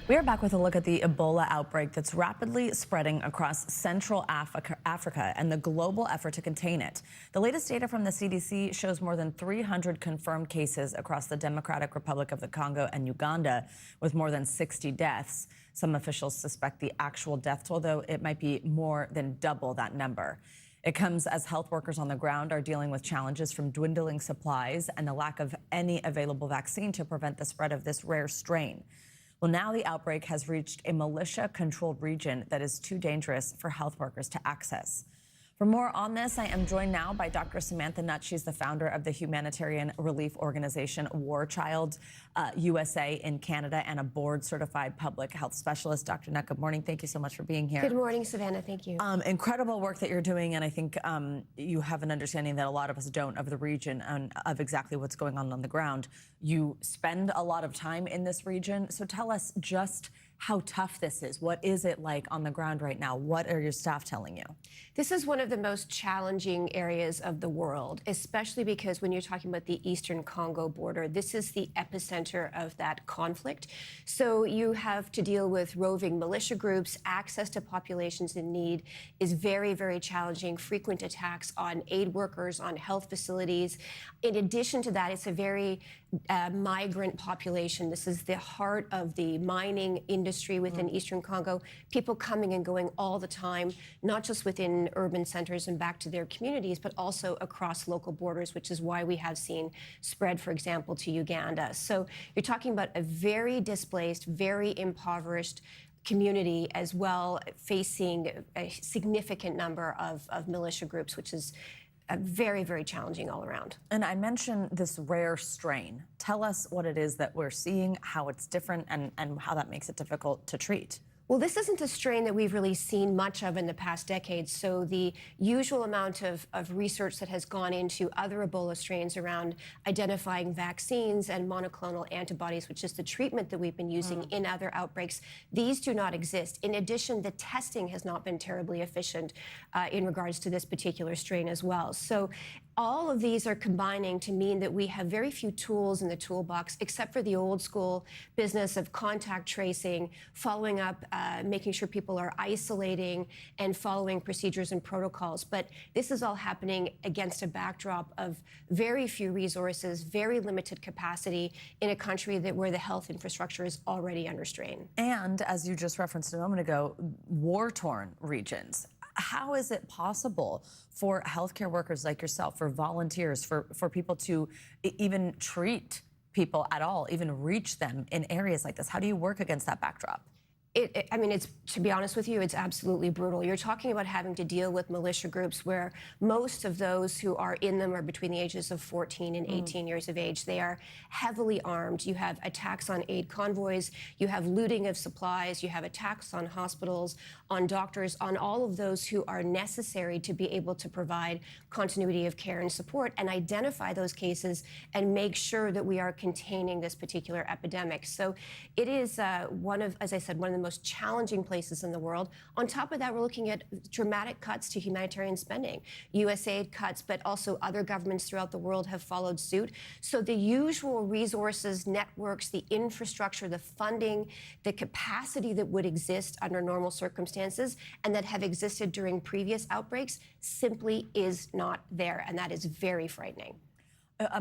We are back with a look at the Ebola outbreak that's rapidly spreading across Central Africa and the global effort to contain it. The latest data from the CDC shows more than 300 confirmed cases across the Democratic Republic of the Congo and Uganda, with more than 60 deaths. Some officials suspect the actual death toll, though, it might be more than double that number. It comes as health workers on the ground are dealing with challenges from dwindling supplies and the lack of any available vaccine to prevent the spread of this rare strain. Well, now the outbreak has reached a militia-controlled region that is too dangerous for health workers to access. For more on this, I am joined now by Dr. Samantha Nutt. She's the founder of the humanitarian relief organization War Child USA in Canada and a board-certified public health specialist. Dr. Nutt, good morning. Thank you so much for being here. Good morning, Savannah. Thank you. Incredible work that you're doing, and I think you have an understanding that a lot of us don't of the region and of exactly what's going on the ground. You spend a lot of time in this region, so tell us just how tough this is. What is it like on the ground right now? What are your staff telling you? This is one of the most challenging areas of the world, especially because when you're talking about the Eastern Congo border, this is the epicenter of that conflict. So you have to deal with roving militia groups. Access to populations in need is very, very challenging. Frequent attacks on aid workers, on health facilities. In addition to that, it's a very migrant population. This is the heart of the mining industry within Eastern Congo. People coming and going all the time, not just within urban centers and back to their communities, but also across local borders, which is why we have seen spread, for example, to Uganda. So you're talking about a very displaced, very impoverished community as well, facing a significant number of militia groups, which is very, very challenging all around. And I mentioned this rare strain. Tell us what it is that we're seeing, how it's different, and how that makes it difficult to treat. Well, this isn't a strain that we've really seen much of in the past decades. So the usual amount of research that has gone into other Ebola strains around identifying vaccines and monoclonal antibodies, which is the treatment that we've been using in other outbreaks, these do not exist. In addition, the testing has not been terribly efficient in regards to this particular strain as well. So all of these are combining to mean that we have very few tools in the toolbox, except for the old school business of contact tracing, following up, making sure people are isolating and following procedures and protocols. But this is all happening against a backdrop of very few resources, very limited capacity in a country where the health infrastructure is already under strain. And as you just referenced a moment ago, war-torn regions. How is it possible for healthcare workers like yourself, for volunteers, for people to even treat people at all, even reach them in areas like this? How do you work against that backdrop? I mean, to be honest with you, it's absolutely brutal. You're talking about having to deal with militia groups where most of those who are in them are between the ages of 14 and 18 years of age. They are heavily armed. You have attacks on aid convoys. You have looting of supplies. You have attacks on hospitals, on doctors, on all of those who are necessary to be able to provide continuity of care and support and identify those cases and make sure that we are containing this particular epidemic. So it is as I said, one of the most challenging places in the world. On top of that, we're looking at dramatic cuts to humanitarian spending. USAID cuts, but also other governments throughout the world have followed suit. So the usual resources, networks, the infrastructure, the funding, the capacity that would exist under normal circumstances and that have existed during previous outbreaks simply is not there. And that is very frightening.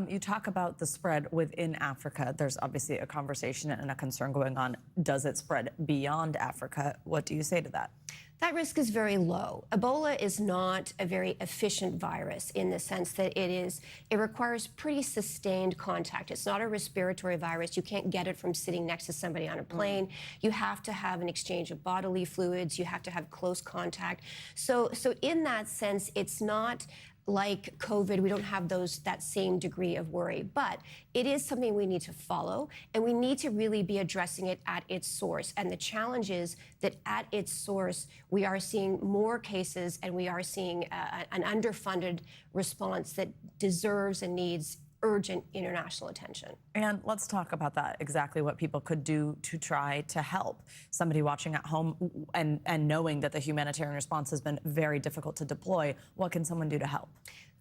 You talk about the spread within Africa. There's obviously a conversation and a concern going on. Does it spread beyond Africa? What do you say to that? That risk is very low. Ebola is not a very efficient virus in the sense that it requires pretty sustained contact. It's not a respiratory virus. You can't get it from sitting next to somebody on a plane. You have to have an exchange of bodily fluids. You have to have close contact. So in that sense, it's not like COVID, we don't have that same degree of worry, but it is something we need to follow, and we need to really be addressing it at its source. And the challenge is that at its source, we are seeing more cases, and we are seeing an underfunded response that deserves and needs urgent international attention. And let's talk about that, exactly what people could do to try to help. Somebody watching at home and knowing that the humanitarian response has been very difficult to deploy, what can someone do to help?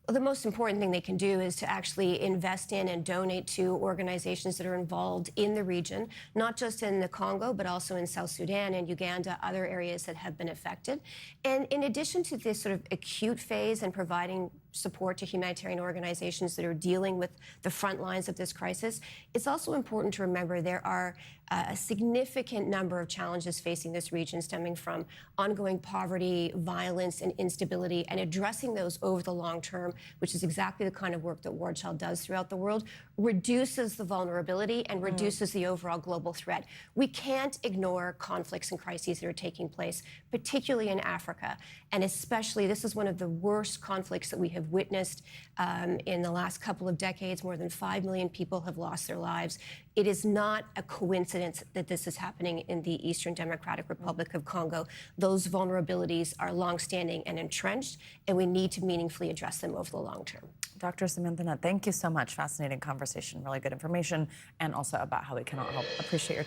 The most important thing they can do is to actually invest in and donate to organizations that are involved in the region, not just in the Congo, but also in South Sudan and Uganda, other areas that have been affected. And in addition to this sort of acute phase and providing support to humanitarian organizations that are dealing with the front lines of this crisis, it's also important to remember there are a significant number of challenges facing this region stemming from ongoing poverty, violence, and instability, and addressing those over the long term, which is exactly the kind of work that War Child does throughout the world, reduces the vulnerability and reduces the overall global threat. We can't ignore conflicts and crises that are taking place, particularly in Africa. And especially, this is one of the worst conflicts that we have witnessed in the last couple of decades. More than 5 million people have lost their lives. It is not a coincidence that this is happening in the Eastern Democratic Republic of Congo. Those vulnerabilities are longstanding and entrenched, and we need to meaningfully address them over the long term. Dr. Samantha Nutt, thank you so much. Fascinating conversation, really good information, and also about how we can all help. Appreciate your